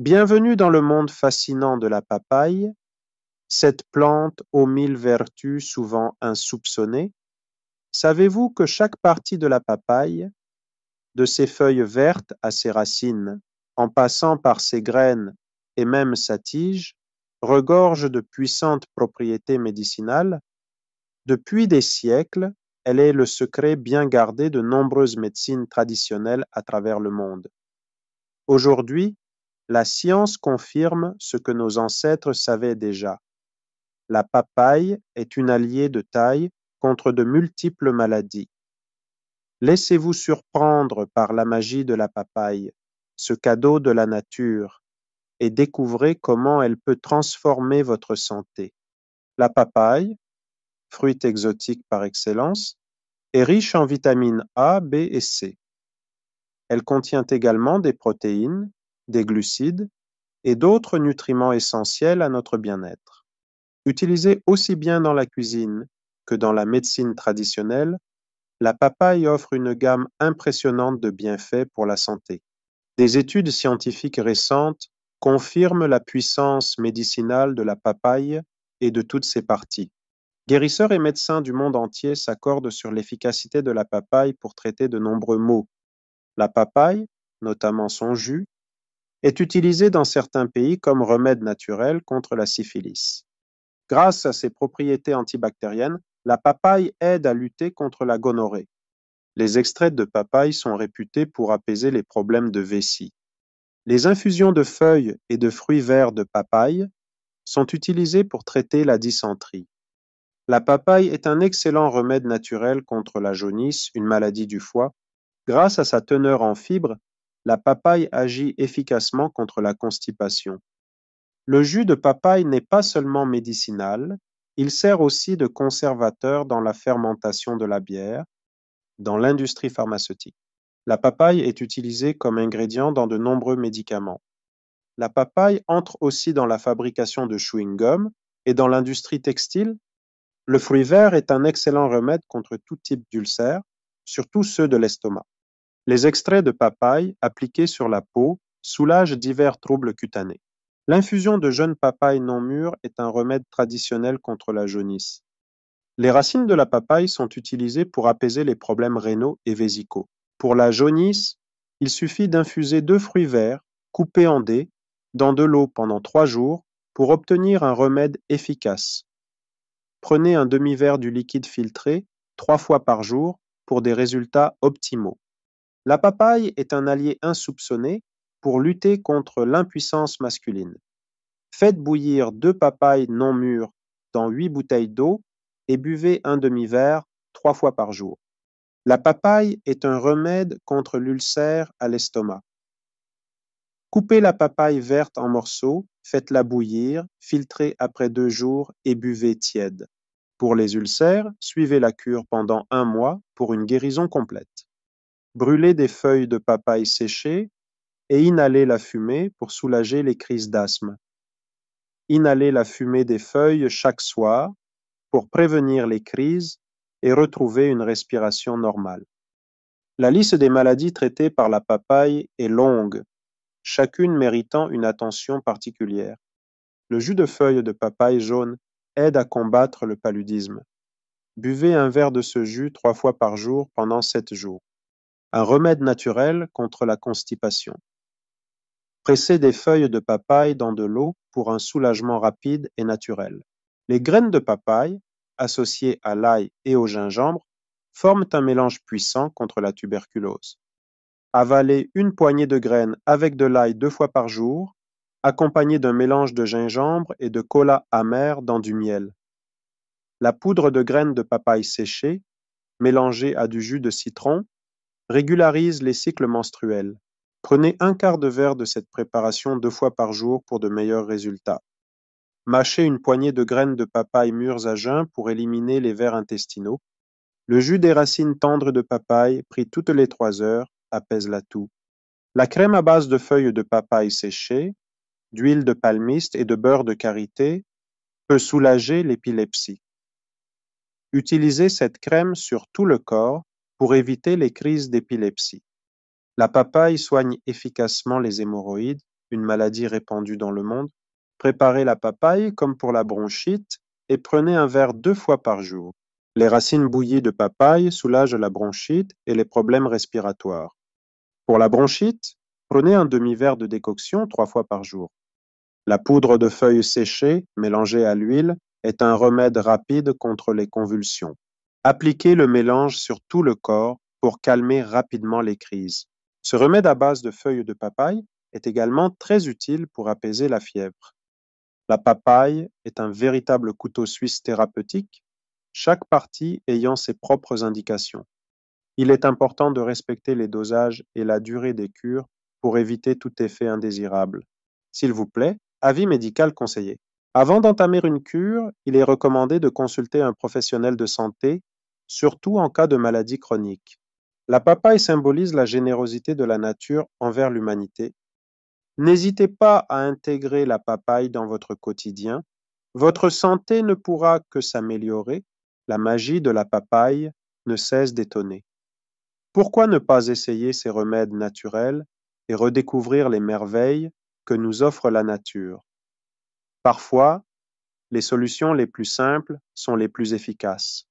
Bienvenue dans le monde fascinant de la papaye, cette plante aux mille vertus souvent insoupçonnées. Savez-vous que chaque partie de la papaye, de ses feuilles vertes à ses racines, en passant par ses graines et même sa tige, regorge de puissantes propriétés médicinales? Depuis des siècles, elle est le secret bien gardé de nombreuses médecines traditionnelles à travers le monde. Aujourd'hui, la science confirme ce que nos ancêtres savaient déjà. La papaye est une alliée de taille contre de multiples maladies. Laissez-vous surprendre par la magie de la papaye, ce cadeau de la nature, et découvrez comment elle peut transformer votre santé. La papaye, fruit exotique par excellence, est riche en vitamines A, B et C. Elle contient également des protéines, des glucides et d'autres nutriments essentiels à notre bien-être. Utilisée aussi bien dans la cuisine que dans la médecine traditionnelle, la papaye offre une gamme impressionnante de bienfaits pour la santé. Des études scientifiques récentes confirment la puissance médicinale de la papaye et de toutes ses parties. Guérisseurs et médecins du monde entier s'accordent sur l'efficacité de la papaye pour traiter de nombreux maux. La papaye, notamment son jus, est utilisée dans certains pays comme remède naturel contre la syphilis. Grâce à ses propriétés antibactériennes, la papaye aide à lutter contre la gonorrhée. Les extraits de papaye sont réputés pour apaiser les problèmes de vessie. Les infusions de feuilles et de fruits verts de papaye sont utilisées pour traiter la dysenterie. La papaye est un excellent remède naturel contre la jaunisse, une maladie du foie. Grâce à sa teneur en fibres, la papaye agit efficacement contre la constipation. Le jus de papaye n'est pas seulement médicinal, il sert aussi de conservateur dans la fermentation de la bière, dans l'industrie pharmaceutique. La papaye est utilisée comme ingrédient dans de nombreux médicaments. La papaye entre aussi dans la fabrication de chewing-gum et dans l'industrie textile. Le fruit vert est un excellent remède contre tout type d'ulcères, surtout ceux de l'estomac. Les extraits de papaye appliqués sur la peau soulagent divers troubles cutanés. L'infusion de jeunes papayes non mûres est un remède traditionnel contre la jaunisse. Les racines de la papaye sont utilisées pour apaiser les problèmes rénaux et vésicaux. Pour la jaunisse, il suffit d'infuser 2 fruits verts, coupés en dés, dans de l'eau pendant 3 jours pour obtenir un remède efficace. Prenez un demi-verre du liquide filtré 3 fois par jour pour des résultats optimaux. La papaye est un allié insoupçonné pour lutter contre l'impuissance masculine. Faites bouillir 2 papayes non mûres dans 8 bouteilles d'eau et buvez un demi-verre 3 fois par jour. La papaye est un remède contre l'ulcère à l'estomac. Coupez la papaye verte en morceaux, faites-la bouillir, filtrez après 2 jours et buvez tiède. Pour les ulcères, suivez la cure pendant 1 mois pour une guérison complète. Brûlez des feuilles de papaye séchées et inhalez la fumée pour soulager les crises d'asthme. Inhalez la fumée des feuilles chaque soir pour prévenir les crises et retrouver une respiration normale. La liste des maladies traitées par la papaye est longue, chacune méritant une attention particulière. Le jus de feuilles de papaye jaune aide à combattre le paludisme. Buvez un verre de ce jus 3 fois par jour pendant 7 jours. Un remède naturel contre la constipation. Pressez des feuilles de papaye dans de l'eau pour un soulagement rapide et naturel. Les graines de papaye, associées à l'ail et au gingembre, forment un mélange puissant contre la tuberculose. Avalez une poignée de graines avec de l'ail 2 fois par jour, accompagné d'un mélange de gingembre et de cola amer dans du miel. La poudre de graines de papaye séchée, mélangée à du jus de citron, régularise les cycles menstruels. Prenez un quart de verre de cette préparation 2 fois par jour pour de meilleurs résultats. Mâchez une poignée de graines de papaye mûres à jeun pour éliminer les vers intestinaux. Le jus des racines tendres de papaye, pris toutes les 3 heures, apaise la toux. La crème à base de feuilles de papaye séchées, d'huile de palmiste et de beurre de karité peut soulager l'épilepsie. Utilisez cette crème sur tout le corps pour éviter les crises d'épilepsie. La papaye soigne efficacement les hémorroïdes, une maladie répandue dans le monde, préparez la papaye comme pour la bronchite et prenez un verre 2 fois par jour. Les racines bouillies de papaye soulagent la bronchite et les problèmes respiratoires. Pour la bronchite, prenez un demi-verre de décoction 3 fois par jour. La poudre de feuilles séchées mélangée à l'huile est un remède rapide contre les convulsions. Appliquez le mélange sur tout le corps pour calmer rapidement les crises. Ce remède à base de feuilles de papaye est également très utile pour apaiser la fièvre. La papaye est un véritable couteau suisse thérapeutique, chaque partie ayant ses propres indications. Il est important de respecter les dosages et la durée des cures pour éviter tout effet indésirable. S'il vous plaît, avis médical conseillé. Avant d'entamer une cure, il est recommandé de consulter un professionnel de santé, surtout en cas de maladie chronique. La papaye symbolise la générosité de la nature envers l'humanité. N'hésitez pas à intégrer la papaye dans votre quotidien. Votre santé ne pourra que s'améliorer. La magie de la papaye ne cesse d'étonner. Pourquoi ne pas essayer ces remèdes naturels et redécouvrir les merveilles que nous offre la nature? Parfois, les solutions les plus simples sont les plus efficaces.